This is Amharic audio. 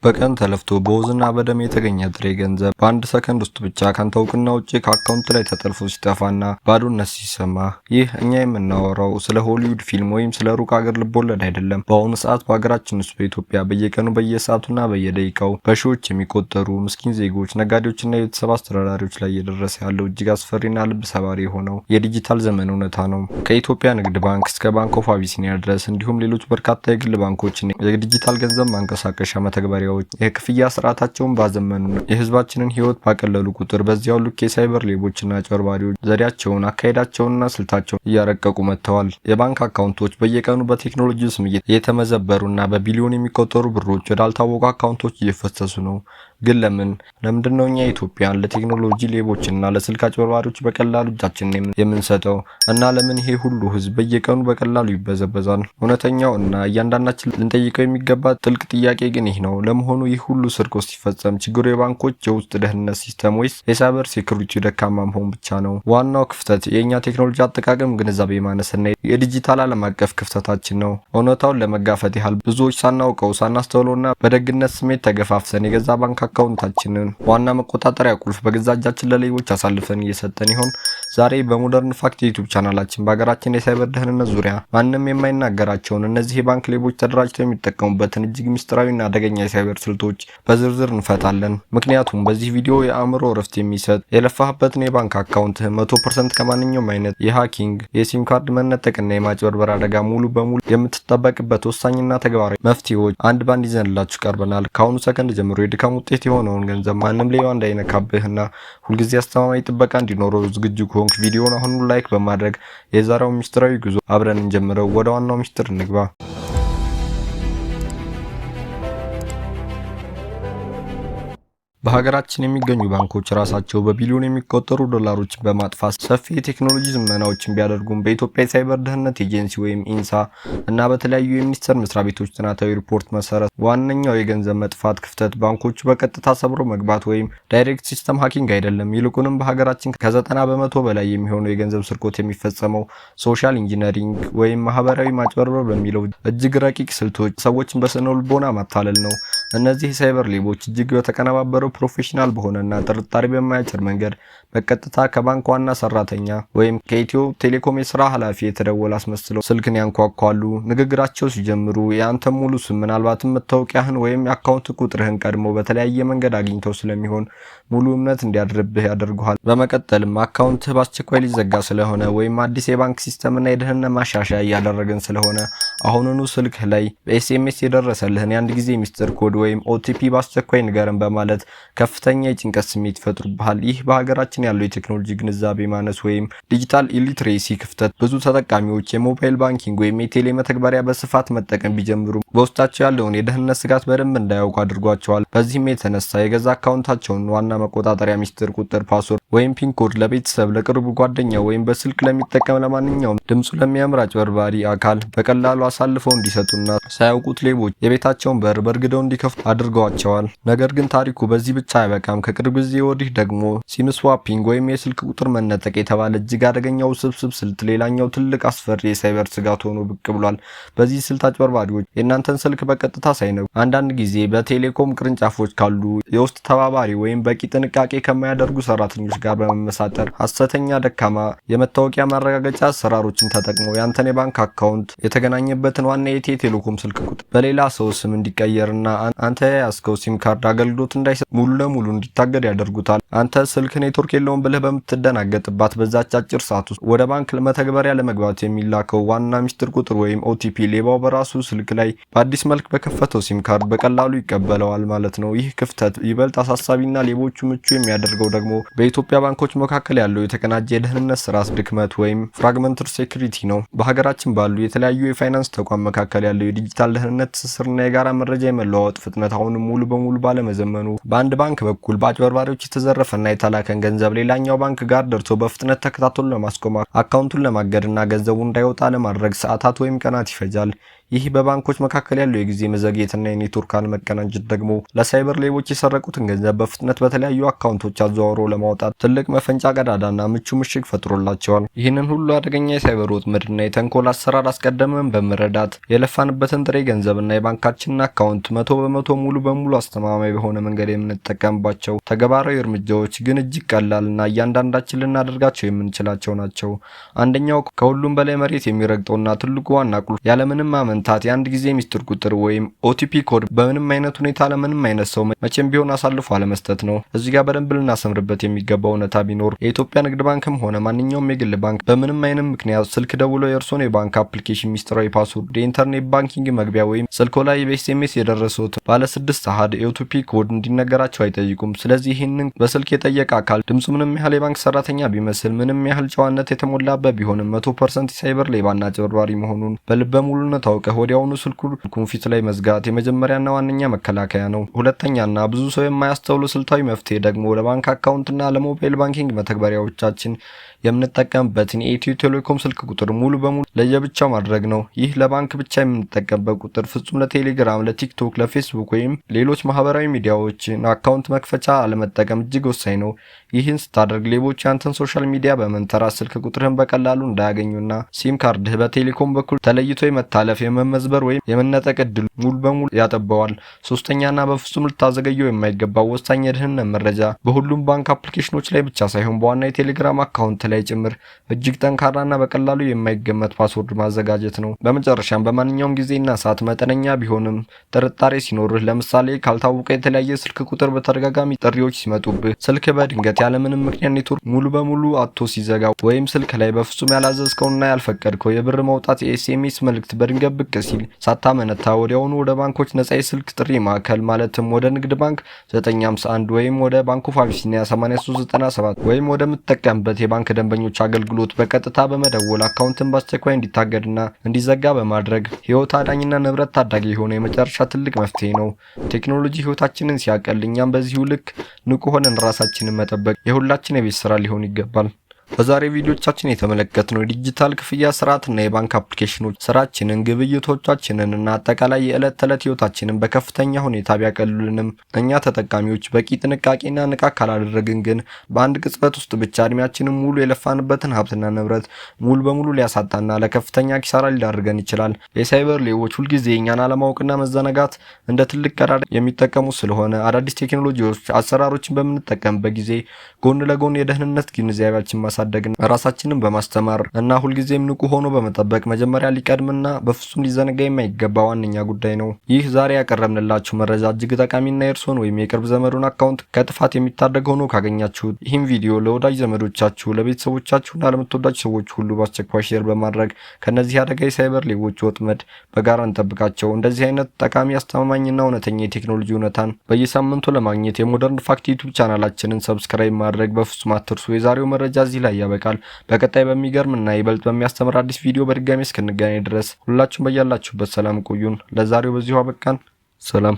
በቀን ተለፍቶ በወዝና በደም የተገኘ ጥሬ ገንዘብ በአንድ ሰከንድ ውስጥ ብቻ ካንተ እውቅና ውጪ ከአካውንት ላይ ተጠልፎ ሲጠፋና ባዶነት ሲሰማ፣ ይህ እኛ የምናወራው ስለ ሆሊውድ ፊልም ወይም ስለ ሩቅ ሀገር ልቦለድ አይደለም። በአሁኑ ሰዓት በሀገራችን ውስጥ በኢትዮጵያ በየቀኑ በየሰዓቱና በየደቂቃው በሺዎች የሚቆጠሩ ምስኪን ዜጎች፣ ነጋዴዎችና የቤተሰብ አስተዳዳሪዎች ላይ እየደረሰ ያለው እጅግ አስፈሪና ልብ ሰባሪ የሆነው የዲጂታል ዘመን እውነታ ነው። ከኢትዮጵያ ንግድ ባንክ እስከ ባንክ ኦፍ አቢሲኒያ ድረስ እንዲሁም ሌሎች በርካታ የግል ባንኮችን የዲጂታል ገንዘብ ማንቀሳቀሻ መተግበሪያ የክፍያ ስርዓታቸውን ባዘመኑ የህዝባችንን ህይወት ባቀለሉ ቁጥር በዚያው ልክ የሳይበር ሌቦችና አጭበርባሪዎች ዘዴያቸውን፣ አካሄዳቸውንና ስልታቸውን እያረቀቁ መጥተዋል። የባንክ አካውንቶች በየቀኑ በቴክኖሎጂ ስም እየተመዘበሩና በቢሊዮን የሚቆጠሩ ብሮች ወዳልታወቁ አካውንቶች እየፈሰሱ ነው። ግን ለምንድነው እኛ ኢትዮጵያን ለቴክኖሎጂ ሌቦችና ለስልክ አጭበርባሪዎች በቀላሉ እጃችንን የምንሰጠው? እና ለምን ይሄ ሁሉ ህዝብ በየቀኑ በቀላሉ ይበዘበዛል? እውነተኛው እና እያንዳንዳችን ልንጠይቀው የሚገባ ጥልቅ ጥያቄ ግን ይህ ነው። ለመሆኑ ይህ ሁሉ ስርቆት ሲፈጸም ችግሩ የባንኮች የውስጥ ደህንነት ሲስተም ወይስ የሳይበር ሴኩሪቲ ደካማ መሆን ብቻ ነው? ዋናው ክፍተት የእኛ ቴክኖሎጂ አጠቃቀም ግንዛቤ ማነስና የዲጂታል ዓለም አቀፍ ክፍተታችን ነው። እውነታውን ለመጋፈጥ ያህል ብዙዎች ሳናውቀው ሳናስተውለውና በደግነት ስሜት ተገፋፍሰን የገዛ ባንክ አካውንታችንን ዋና መቆጣጠሪያ ቁልፍ በገዛ እጃችን ለሌቦች አሳልፈን እየሰጠን ይሆን? ዛሬ በሞደርን ፋክት የዩቲዩብ ቻናላችን በሀገራችን የሳይበር ደህንነት ዙሪያ ማንም የማይናገራቸውን እነዚህ የባንክ ሌቦች ተደራጅተው የሚጠቀሙበትን እጅግ ምስጢራዊና አደገኛ የሳይበር ስልቶች በዝርዝር እንፈታለን። ምክንያቱም በዚህ ቪዲዮ የአእምሮ እረፍት የሚሰጥ የለፋህበትን የባንክ አካውንትህ 100% ከማንኛውም አይነት የሃኪንግ፣ የሲም ካርድ መነጠቅና የማጭበርበር አደጋ ሙሉ በሙሉ የምትጠበቅበት ወሳኝና ተግባራዊ መፍትሄዎች አንድ ባንድ ይዘንላችሁ ቀርበናል። ከአሁኑ ሰከንድ ጀምሮ የድካም ውጤት የሆነውን ገንዘብ ማንም ሌባ እንዳይነካብህና ሁልጊዜ አስተማማኝ ጥበቃ እንዲኖረው ዝግጁ ከሆንክ ቪዲዮውን አሁኑ ላይክ በማድረግ የዛሬው ምስጢራዊ ጉዞ አብረን እንጀምረው። ወደ ዋናው ምስጢር እንግባ። በሀገራችን የሚገኙ ባንኮች ራሳቸው በቢሊዮን የሚቆጠሩ ዶላሮችን በማጥፋት ሰፊ የቴክኖሎጂ ዝመናዎችን ቢያደርጉም በኢትዮጵያ የሳይበር ደህንነት ኤጀንሲ ወይም ኢንሳ እና በተለያዩ የሚኒስቴር መስሪያ ቤቶች ጥናታዊ ሪፖርት መሰረት ዋነኛው የገንዘብ መጥፋት ክፍተት ባንኮቹ በቀጥታ ሰብሮ መግባት ወይም ዳይሬክት ሲስተም ሃኪንግ አይደለም። ይልቁንም በሀገራችን ከ90 በመቶ በላይ የሚሆነው የገንዘብ ስርቆት የሚፈጸመው ሶሻል ኢንጂነሪንግ ወይም ማህበራዊ ማጭበርበር በሚለው እጅግ ረቂቅ ስልቶች ሰዎችን በስነ ልቦና ማታለል ነው። እነዚህ የሳይበር ሌቦች እጅግ በተቀነባበረው ፕሮፌሽናል በሆነና ጥርጣሬ በማያጭር መንገድ በቀጥታ ከባንክ ዋና ሰራተኛ ወይም ከኢትዮ ቴሌኮም የስራ ኃላፊ የተደወለ አስመስለው ስልክን ያንኳኳሉ። ንግግራቸው ሲጀምሩ የአንተ ሙሉ ስም፣ ምናልባትም መታወቂያህን ወይም የአካውንት ቁጥርህን ቀድሞ በተለያየ መንገድ አግኝተው ስለሚሆን ሙሉ እምነት እንዲያድርብህ ያደርጉሃል። በመቀጠልም አካውንትህ በአስቸኳይ ሊዘጋ ስለሆነ ወይም አዲስ የባንክ ሲስተምና የደህንነት ማሻሻያ እያደረግን ስለሆነ አሁኑኑ ስልክህ ላይ በኤስኤምኤስ የደረሰልህን የአንድ ጊዜ ሚስጥር ኮድ ወይም ኦቲፒ በአስቸኳይ ንገረን በማለት ከፍተኛ የጭንቀት ስሜት ይፈጥሩብሃል። ይህ በሀገራችን ያለው የቴክኖሎጂ ግንዛቤ ማነስ ወይም ዲጂታል ኢሊትሬሲ ክፍተት ብዙ ተጠቃሚዎች የሞባይል ባንኪንግ ወይም የቴሌ መተግበሪያ በስፋት መጠቀም ቢጀምሩ በውስጣቸው ያለውን የደህንነት ስጋት በደንብ እንዳያውቁ አድርጓቸዋል። በዚህም የተነሳ የገዛ አካውንታቸውን ዋና መቆጣጠሪያ ሚስጥር ቁጥር፣ ፓስወርድ ወይም ፒን ኮድ ለቤተሰብ፣ ለቅርቡ ጓደኛ ወይም በስልክ ለሚጠቀም ለማንኛውም ድምፁ ለሚያምር አጭበርባሪ አካል በቀላሉ አሳልፈው እንዲሰጡና ሳያውቁት ሌቦች የቤታቸውን በር በርግደው እንዲከፍቱ አድርገዋቸዋል። ነገር ግን ታሪኩ በዚህ ብቻ አይበቃም። ከቅርብ ጊዜ ወዲህ ደግሞ ሲም ስዋፒንግ ወይም የስልክ ቁጥር መነጠቅ የተባለ እጅግ አደገኛው ውስብስብ ስልት ሌላኛው ትልቅ አስፈሪ የሳይበር ስጋት ሆኖ ብቅ ብሏል። በዚህ ስልት አጭበርባሪዎች የእናንተን ስልክ በቀጥታ ሳይነኩ አንዳንድ ጊዜ በቴሌኮም ቅርንጫፎች ካሉ የውስጥ ተባባሪ ወይም በቂ ጥንቃቄ ከማያደርጉ ሰራተኞች ጋር በመመሳጠር ሐሰተኛ ደካማ የመታወቂያ ማረጋገጫ አሰራሮችን ተጠቅመው ያንተን የባንክ አካውንት የተገናኘበትን ዋና የኢትዮ ቴሌኮም ስልክ ቁጥር በሌላ ሰው ስም እንዲቀየርና አንተ የያዝከው ሲም ካርድ አገልግሎት እንዳይሰጥ ሙሉ ለሙሉ እንዲታገድ ያደርጉታል። አንተ ስልክ ኔትወርክ የለውም ብለህ በምትደናገጥባት በዛች አጭር ሰዓት ውስጥ ወደ ባንክ መተግበሪያ ለመግባት የሚላከው ዋና ሚስጥር ቁጥር ወይም ኦቲፒ ሌባው በራሱ ስልክ ላይ በአዲስ መልክ በከፈተው ሲም ካርድ በቀላሉ ይቀበለዋል ማለት ነው። ይህ ክፍተት ይበልጥ አሳሳቢና ሌቦቹ ምቹ የሚያደርገው ደግሞ በኢትዮጵያ ባንኮች መካከል ያለው የተቀናጀ የደህንነት ስርዓት ድክመት ወይም ፍራግመንትድ ሴኩሪቲ ነው። በሀገራችን ባሉ የተለያዩ የፋይናንስ ተቋም መካከል ያለው የዲጂታል ደህንነት ትስስርና የጋራ መረጃ የመለዋወጥ ፍጥነት አሁንም ሙሉ በሙሉ ባለመዘመኑ በአንድ ባንክ በኩል በአጭበርባሪዎች የተዘረፈና የተላከን ገንዘብ ሌላኛው ባንክ ጋር ደርሶ በፍጥነት ተከታትሎ ለማስቆም አካውንቱን ለማገድና ገንዘቡ እንዳይወጣ ለማድረግ ሰዓታት ወይም ቀናት ይፈጃል። ይህ በባንኮች መካከል ያለው የጊዜ መዘግየትና የኔትወርክ አለመቀናጀት ደግሞ ለሳይበር ሌቦች የሰረቁትን ገንዘብ በፍጥነት በተለያዩ አካውንቶች አዘዋውሮ ለማውጣት ትልቅ መፈንጫ ቀዳዳና ምቹ ምሽግ ፈጥሮላቸዋል። ይህንን ሁሉ አደገኛ የሳይበር ወጥመድና የተንኮል አሰራር አስቀድመን በመረዳት የለፋንበትን ጥሬ ገንዘብና የባንካችንን አካውንት 100% ሙሉ በሙሉ አስተማማኝ በሆነ መንገድ የምንጠቀምባቸው ተግባራዊ እርምጃዎች ግን እጅግ ቀላልና እያንዳንዳችን ልናደርጋቸው የምንችላቸው ናቸው። አንደኛው ከሁሉም በላይ መሬት የሚረግጠውና ትልቁ ዋና ቁልፍ ያለምንም ማመንታት የአንድ ጊዜ ሚስጥር ቁጥር ወይም ኦቲፒ ኮድ በምንም አይነት ሁኔታ ለምንም አይነት ሰው መቼም ቢሆን አሳልፎ አለመስጠት ነው። እዚህ ጋር በደንብ ልናሰምርበት የሚገባው እውነታ ቢኖር የኢትዮጵያ ንግድ ባንክም ሆነ ማንኛውም የግል ባንክ በምንም አይነት ምክንያት ስልክ ደውሎ የእርስዎን የባንክ አፕሊኬሽን ሚስጥራዊ ፓስወርድ፣ የኢንተርኔት ባንኪንግ መግቢያ ወይም ስልኮ ላይ በኤስኤምኤስ የደረሱት ባለ 6 አሃዝ የኦቲፒ ኮድ እንዲነገራቸው አይጠይቁም። ስለዚህ ይህንን በስልክ የጠየቀ አካል ድምፁ ምንም ያህል የባንክ ሰራተኛ ቢመስል፣ ምንም ያህል ጨዋነት የተሞላበት ቢሆንም 100% የሳይበር ሌባና አጭበርባሪ መሆኑን በልበ ሙሉነት አውቀህ ወዲያውኑ ስልኩን ፊት ላይ መዝጋት የመጀመሪያና ዋነኛ መከላከያ ነው። ሁለተኛና ብዙ ሰው የማያስተውሉ ስልታዊ መፍትሄ ደግሞ ለባንክ አካውንትና ለሞባይል ባንኪንግ መተግበሪያዎቻችን የምንጠቀምበትን የኢትዮ ቴሌኮም ስልክ ቁጥር ሙሉ በሙሉ ለየብቻው ማድረግ ነው። ይህ ለባንክ ብቻ የምንጠቀምበት ቁጥር ፍጹም ለቴሌግራም፣ ለቲክቶክ፣ ለፌስቡክ ወይም ሌሎች ማህበራዊ ሚዲያዎችን አካውንት መክፈቻ አለመጠቀም እጅግ ወሳኝ ነው። ይህን ስታደርግ ሌቦች ያንተን ሶሻል ሚዲያ በመንተራስ ስልክ ቁጥርህን በቀላሉ እንዳያገኙና ሲም ካርድህ በቴሌኮም በኩል ተለይቶ የመታለፍ የመመዝበር ወይም የመነጠቅ እድል ሙሉ በሙሉ ያጠበዋል። ሶስተኛና በፍጹም ልታዘገየው የማይገባው ወሳኝ የደህንነት መረጃ በሁሉም ባንክ አፕሊኬሽኖች ላይ ብቻ ሳይሆን በዋና የቴሌግራም አካውንት ላይ ጭምር እጅግ ጠንካራና በቀላሉ የማይገመት ፓስወርድ ማዘጋጀት ነው። በመጨረሻም በማንኛውም ጊዜና ሰዓት መጠነኛ ቢሆንም ጥርጣሬ ሲኖርህ፣ ለምሳሌ ካልታወቀ የተለያየ ስልክ ቁጥር በተደጋጋሚ ጥሪዎች ሲመጡብህ፣ ስልክ በድንገት ያለምንም ምክንያት ኔትወርክ ሙሉ በሙሉ አጥቶ ሲዘጋ ወይም ስልክ ላይ በፍጹም ያላዘዝከውና ያልፈቀድከው የብር መውጣት የኤስኤምኤስ መልእክት በድንገት ብቅ ሲል ሳታመነታ ወዲያውኑ ወደ ባንኮች ነጻ የስልክ ጥሪ ማዕከል ማለትም ወደ ንግድ ባንክ 951 ወይም ወደ ባንክ ኦፍ አቢሲኒያ 8397 ወይም ወደምትጠቀምበት የባንክ ደንበኞች አገልግሎት በቀጥታ በመደወል አካውንትን በአስቸኳይ እንዲታገድና እንዲዘጋ በማድረግ ህይወት አዳኝና ንብረት ታዳጊ የሆነ የመጨረሻ ትልቅ መፍትሄ ነው። ቴክኖሎጂ ህይወታችንን ሲያቀል እኛም በዚሁ ልክ ንቁ ሆነን ራሳችንን መጠበቅ የሁላችን የቤት ስራ ሊሆን ይገባል። በዛሬ ቪዲዮቻችን የተመለከትነው የዲጂታል ክፍያ ስርዓትና የባንክ አፕሊኬሽኖች ስራችንን፣ ግብይቶቻችንን እና አጠቃላይ የዕለት ተዕለት ህይወታችንን በከፍተኛ ሁኔታ ቢያቀሉልንም እኛ ተጠቃሚዎች በቂ ጥንቃቄና ንቃት ካላደረግን ግን በአንድ ቅጽበት ውስጥ ብቻ እድሜያችንን ሙሉ የለፋንበትን ሀብትና ንብረት ሙሉ በሙሉ ሊያሳጣና ለከፍተኛ ኪሳራ ሊዳርገን ይችላል። የሳይበር ሌቦች ሁልጊዜ እኛን አለማወቅና መዘናጋት እንደ ትልቅ ቀዳዳ የሚጠቀሙ ስለሆነ አዳዲስ ቴክኖሎጂዎች አሰራሮችን በምንጠቀምበት ጊዜ ጎን ለጎን የደህንነት ግንዛቤያችን ማሳደግና ራሳችንን በማስተማር እና ሁልጊዜም ንቁ ሆኖ በመጠበቅ መጀመሪያ ሊቀድምና በፍጹም ሊዘነጋ የማይገባ ዋነኛ ጉዳይ ነው። ይህ ዛሬ ያቀረብንላችሁ መረጃ እጅግ ጠቃሚና የእርስዎን ወይም የቅርብ ዘመዱን አካውንት ከጥፋት የሚታደግ ሆኖ ካገኛችሁት ይህም ቪዲዮ ለወዳጅ ዘመዶቻችሁ፣ ለቤተሰቦቻችሁና ለምትወዳችሁ ሰዎች ሁሉ በአስቸኳይ ሼር በማድረግ ከነዚህ አደጋ የሳይበር ሌቦች ወጥመድ በጋራ እንጠብቃቸው። እንደዚህ አይነት ጠቃሚ አስተማማኝና እውነተኛ የቴክኖሎጂ እውነታን በየሳምንቱ ለማግኘት የሞደርን ፋክት ዩቲዩብ ቻናላችንን ሰብስክራይብ ማድረግ በፍጹም አትርሱ። የዛሬው መረጃ እዚህ ላይ ያበቃል። በቀጣይ በሚገርምና ይበልጥ በሚያስተምር አዲስ ቪዲዮ በድጋሚ እስክንገናኝ ድረስ ሁላችሁም በያላችሁበት ሰላም ቆዩን። ለዛሬው በዚሁ አበቃን። ሰላም።